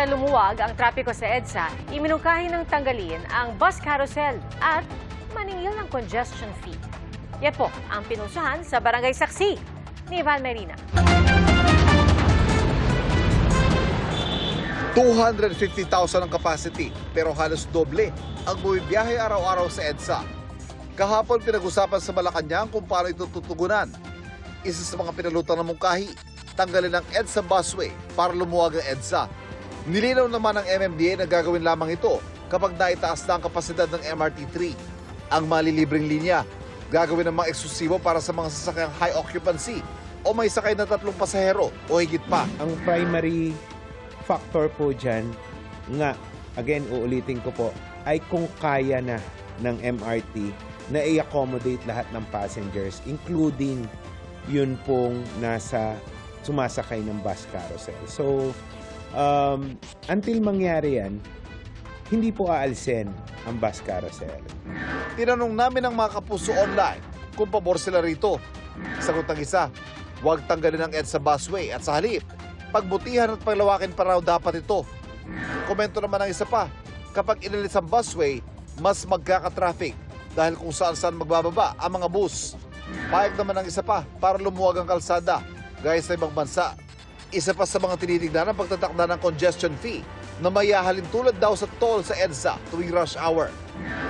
Para lumuwag ang trapiko sa EDSA, iminungkahi ng tanggalin ang bus carousel at maningil ng congestion fee. Yan po ang pinusahan sa Barangay Saksi ni Ivan Marina. 250,000 ang capacity pero halos doble ang bumibiyahe araw-araw sa EDSA. Kahapon pinag-usapan sa Malacanang kung paano ito tutugunan. Isa sa mga pinalutang ng mungkahi, tanggalin ang EDSA busway para lumuwag ang EDSA. Nilinaw naman ng MMDA na gagawin lamang ito kapag naitaas na ang kapasidad ng MRT3. Ang malilibreng linya, gagawin namang eksklusibo para sa mga sasakyang high occupancy o may sakay na 3 pasahero o higit pa. Ang primary factor po dyan, nga, again, uulitin ko po, ay kung kaya na ng MRT na i-accommodate lahat ng passengers, including yun pong sumasakay ng bus carousel. So, until mangyari yan, hindi po aalsin ang bus carousel. Tinanong namin ang mga kapuso online kung pabor sila rito. Sagot ng isa, huwag tanggalin ang EDSA busway at sa halip, pagbutihan at paglawakin pa raw dapat ito. Komento naman ng isa pa, kapag inalis ang busway, mas magkaka-traffic dahil kung saan-saan magbababa ang mga bus. Payag naman ng isa pa para lumuwag ang kalsada gaya sa ibang bansa. Isa pa sa mga tinitignan ang pagtatakda ng congestion fee na mayahalin tulad daw sa toll sa EDSA tuwing rush hour.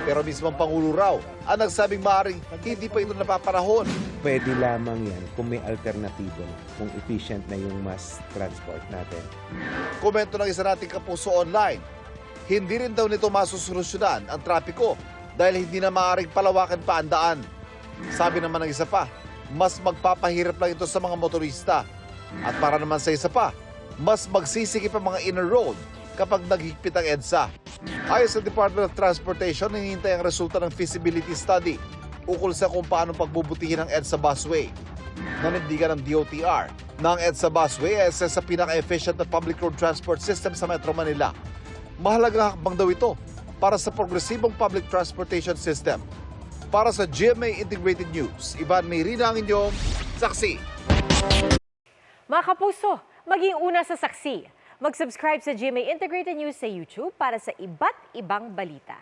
Pero mismong Pangulo raw ang nagsabing maaaring hindi pa ito napapanahon. Pwede lamang yan kung may alternatibo na, kung efficient na yung mass transport natin. Komento ng isa nating kapuso online, hindi rin daw nito masusolusyonan ang trapiko dahil hindi na maaaring palawakan pa ang daan. Sabi naman ng isa pa, mas magpapahirap lang ito sa mga motorista. At para naman sa isa pa, mas magsisikip ang mga inner road kapag naghigpit ang EDSA. Ayon sa Department of Transportation, hinihintay ang resulta ng feasibility study ukol sa kung paano pagbubutihin ang EDSA busway. Nanindigan ng DOTR na ang EDSA busway ay isa sa pinaka-efficient na public road transport system sa Metro Manila. Mahalagang hakbang daw ito para sa progresibong public transportation system. Para sa GMA Integrated News, Ivan Marina ang inyong saksi. Mga kapuso, maging una sa Saksi. Mag-subscribe sa GMA Integrated News sa YouTube para sa iba't ibang balita.